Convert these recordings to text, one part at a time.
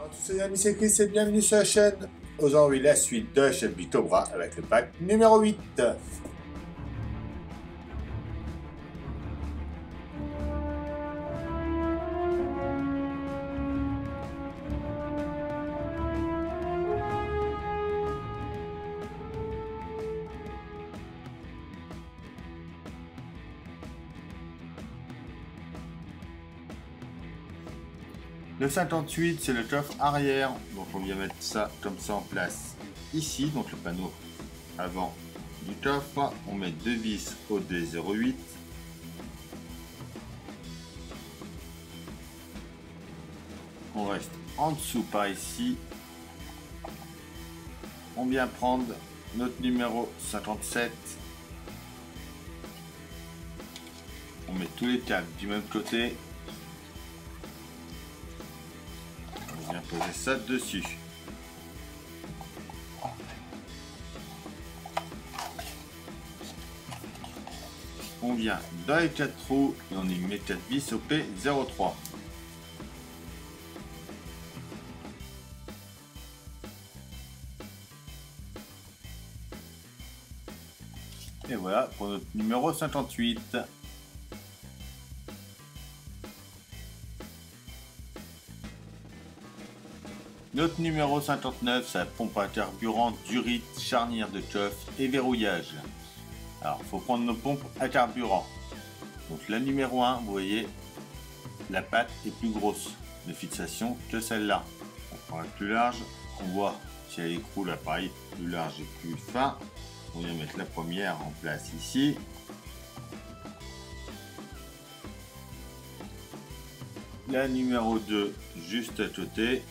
Salut amis, c'est Chris et bienvenue sur la chaîne. Aujourd'hui, la suite de Chef Bitobra avec le pack numéro 8. Le 58, c'est le coffre arrière, donc on vient mettre ça comme ça en place ici, donc le panneau avant du coffre. On met deux vis au D08. On reste en dessous par ici. On vient prendre notre numéro 57. On met tous les câbles du même côté. On vient poser ça dessus. On vient dans les 4 trous et on y met 4 vis au P03. Et voilà pour notre numéro 58. Notre numéro 59, c'est la pompe à carburant, durite, charnière de coffre et verrouillage. Alors, il faut prendre nos pompes à carburant. Donc la numéro 1, vous voyez, la patte est plus grosse de fixation que celle-là. On prend la plus large, on voit si elle écroule, pareil, plus large et plus fin. On vient mettre la première en place ici. La numéro 2, juste à côté.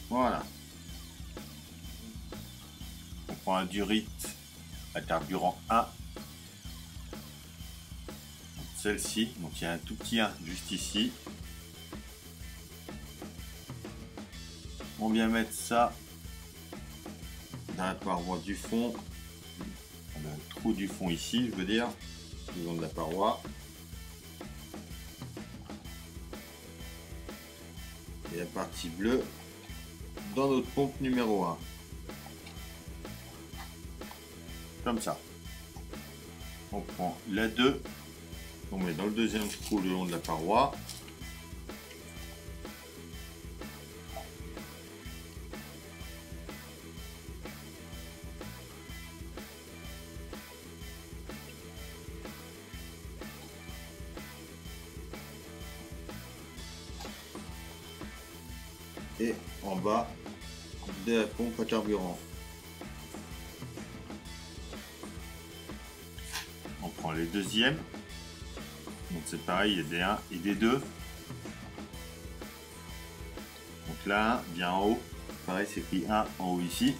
Voilà. On prend un durite à carburant 1. Celle-ci, donc il y a un tout petit 1 juste ici. On vient mettre ça dans la paroi du fond, dans le trou du fond ici, je veux dire, le long de la paroi. Et la partie bleue dans notre pompe numéro 1. Comme ça. On prend la 2, on met dans le deuxième trou le long de la paroi. Et en bas de la pompe à carburant. On prend les deuxièmes. Donc c'est pareil, il y a des 1 et des 2. Donc là, 1 vient en haut. Pareil, c'est écrit 1 en haut ici.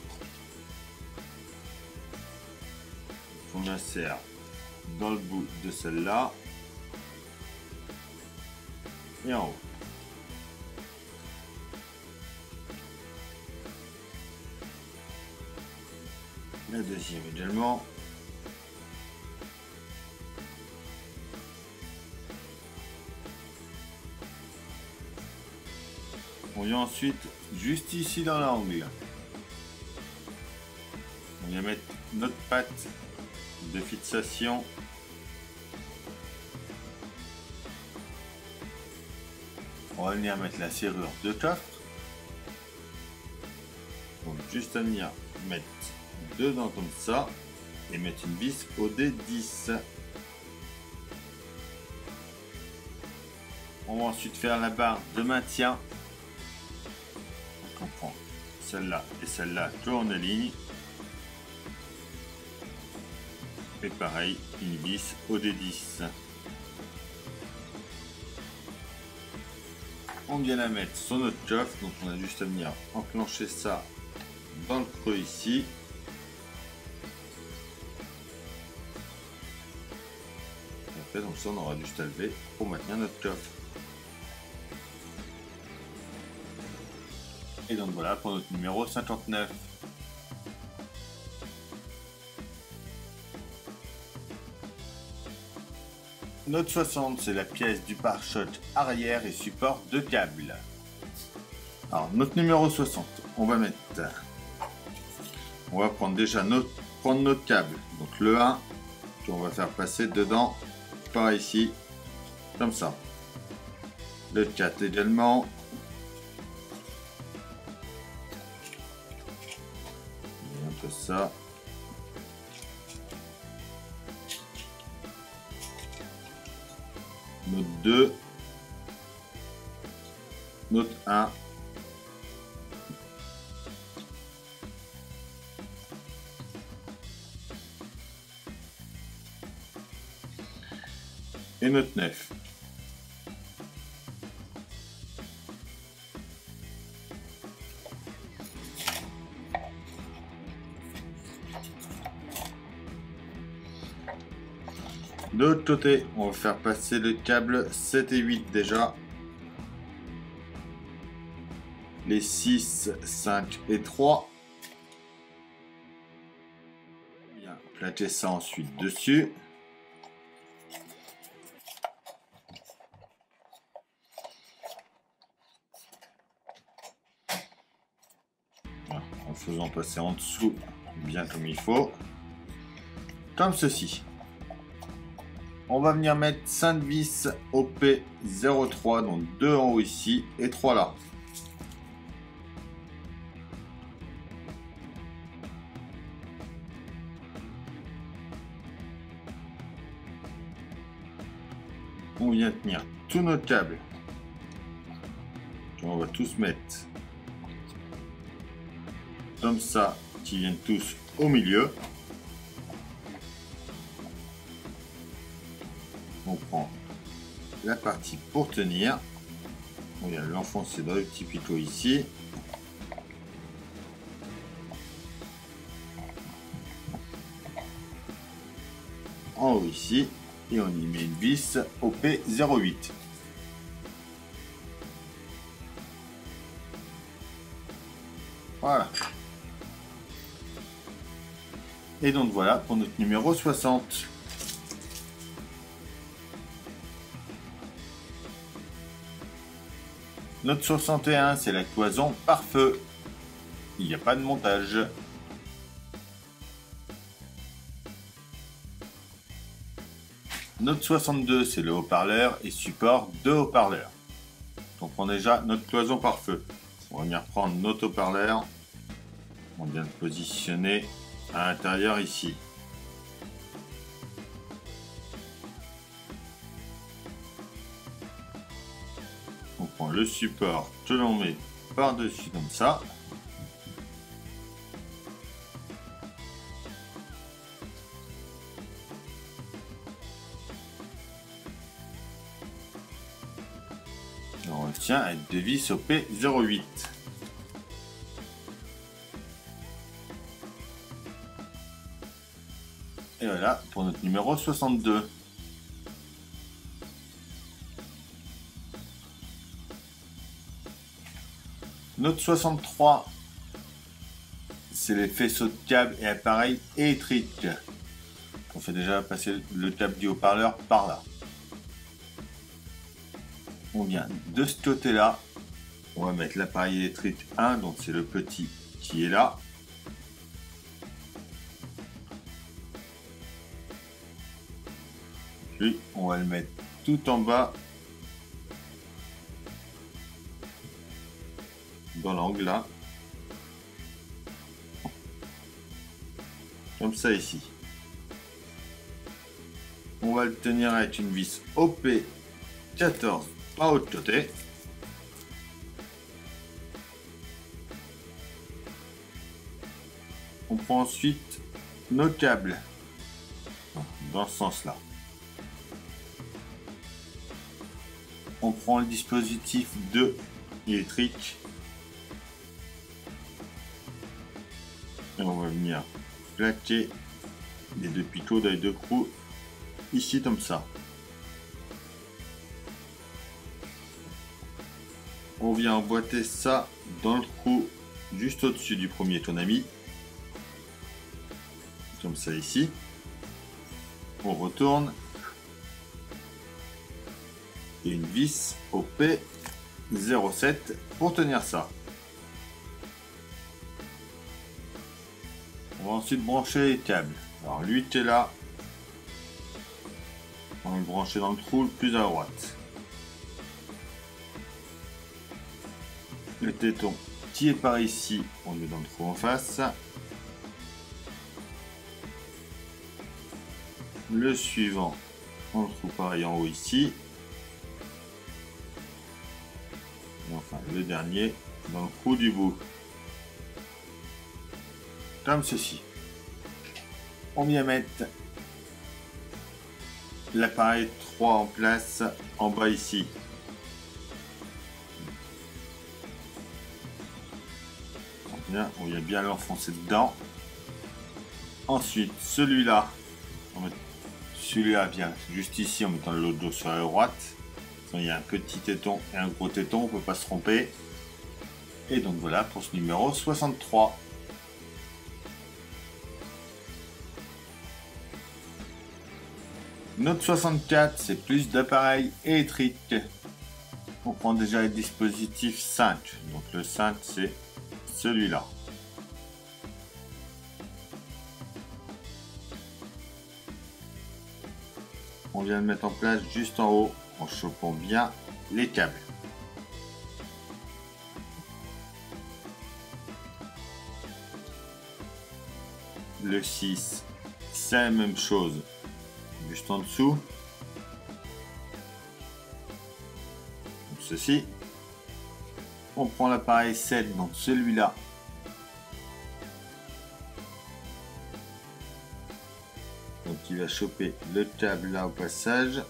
On insère dans le bout de celle-là. Et en haut. La deuxième également. On vient ensuite juste ici dans l'angle. On vient mettre notre patte de fixation. On va venir mettre la serrure de coffre. Donc juste à venir mettre dedans comme ça et mettre une vis au D10. On va ensuite faire la barre de maintien. Donc on prend celle-là et celle-là que on aligne. Et pareil, une vis au D10. On vient la mettre sur notre coffre, donc on a juste à venir enclencher ça dans le creux ici. Donc ça on aura juste à lever pour maintenir notre coffre. Et donc voilà pour notre numéro 59. Note 60, c'est la pièce du pare-choc arrière et support de câble. Alors, note numéro 60, on va prendre déjà notre câble. Donc le 1, qu'on va faire passer dedans, par ici, comme ça. Le 4 également. Et un peu ça. Note 2. Note 1. Et note 9. De l'autre côté, on va faire passer le câble 7 et 8 déjà. Les 6, 5 et 3. Bien, plaquer ça ensuite dessus. Voilà, en faisant passer en dessous bien comme il faut. Comme ceci. On va venir mettre 5 vis OP03, donc 2 en haut ici et 3 là. On vient tenir tous nos câbles. On va tous mettre comme ça, qui viennent tous au milieu. On prend la partie pour tenir. On vient l'enfoncer dans le petit picot ici. En haut ici. Et on y met une vis OP08. Voilà. Et donc voilà pour notre numéro 60. Notre 61, c'est la cloison pare-feu. Il n'y a pas de montage. Notre 62, c'est le haut-parleur et support de haut-parleur. Donc on a déjà notre cloison pare-feu. On va venir prendre notre haut-parleur. On vient de positionner à l'intérieur ici. On prend le support que l'on met par-dessus comme ça. On retient avec deux vis OP08. Et voilà pour notre numéro 62. Notre 63, c'est les faisceaux de câbles et appareils électriques. On fait déjà passer le câble du haut-parleur par là. On vient de ce côté-là. On va mettre l'appareil électrique 1, donc c'est le petit qui est là. Puis on va le mettre tout en bas dans l'angle là, comme ça ici. On va le tenir avec une vis OP14 par l'autre côté. On prend ensuite nos câbles dans ce sens là. On prend le dispositif 2 électrique et on va venir plaquer les deux picots dans les deux trous ici comme ça. On vient emboîter ça dans le trou juste au-dessus du premier tonami, comme ça ici. On retourne et une vis au P07 pour tenir ça. On va ensuite brancher les câbles. Alors lui qui est là, on va le brancher dans le trou le plus à droite. Le téton qui est par ici, on le met dans le trou en face. Le suivant, on le trouve pareil en haut ici. Et enfin le dernier dans le trou du bout. Comme ceci. On vient mettre l'appareil 3 en place en bas ici. On vient bien l'enfoncer dedans. Ensuite, celui-là, celui-là vient juste ici en mettant l'autre dos sur la droite. Il y a un petit téton et un gros téton, on ne peut pas se tromper. Et donc voilà pour ce numéro 63. Notre 64, c'est plus d'appareils électriques. On prend déjà les dispositifs 5. Donc le 5, c'est celui-là. On vient le mettre en place juste en haut en chopant bien les câbles. Le 6, c'est la même chose, juste en dessous. Donc ceci. On prend l'appareil 7, donc celui-là. Donc il va choper le câble là au passage.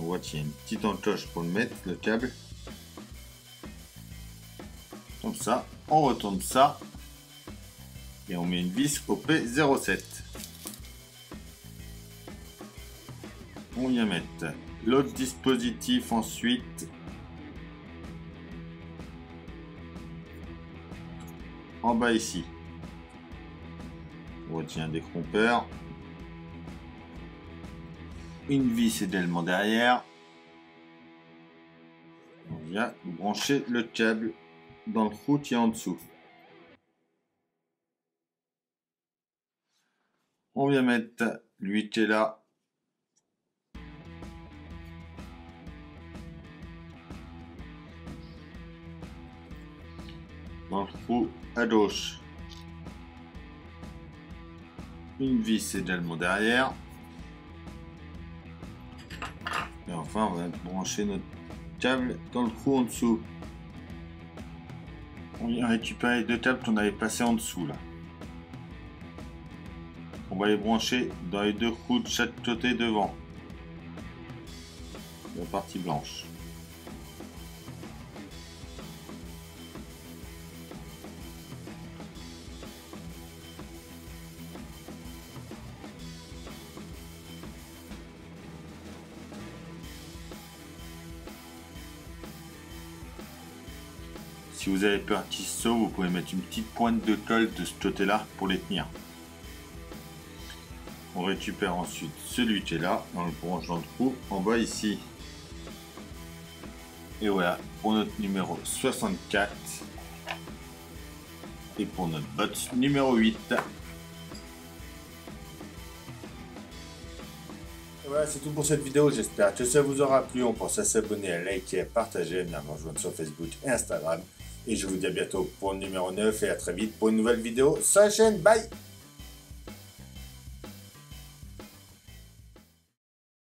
On voit qu'il y a une petite encoche pour le mettre, le câble. Comme ça, on retourne ça. Et on met une vis au P07. On vient mettre l'autre dispositif ensuite. En bas ici. On retient un décrompeur. Une vis également derrière. On vient brancher le câble dans le trou qui est en dessous. On vient mettre lui qui est là. Dans le trou à gauche. Une vis également derrière. Et enfin, on va brancher notre câble dans le trou en dessous. On vient récupérer les deux câbles qu'on avait passés en dessous là. On va les brancher dans les deux trous de chaque côté devant. La partie blanche. Si vous avez peur qu'ils se sauvent, vous pouvez mettre une petite pointe de colle de ce côté-là pour les tenir. On récupère ensuite celui qui est là, on le branche dans le trou en bas ici. Et voilà pour notre numéro 64 et pour notre box numéro 8. Et voilà, c'est tout pour cette vidéo, j'espère que ça vous aura plu. On pense à s'abonner, à liker, à partager, à venir me rejoindre sur Facebook et Instagram. Et je vous dis à bientôt pour le numéro 9 et à très vite pour une nouvelle vidéo sur la chaîne. Bye!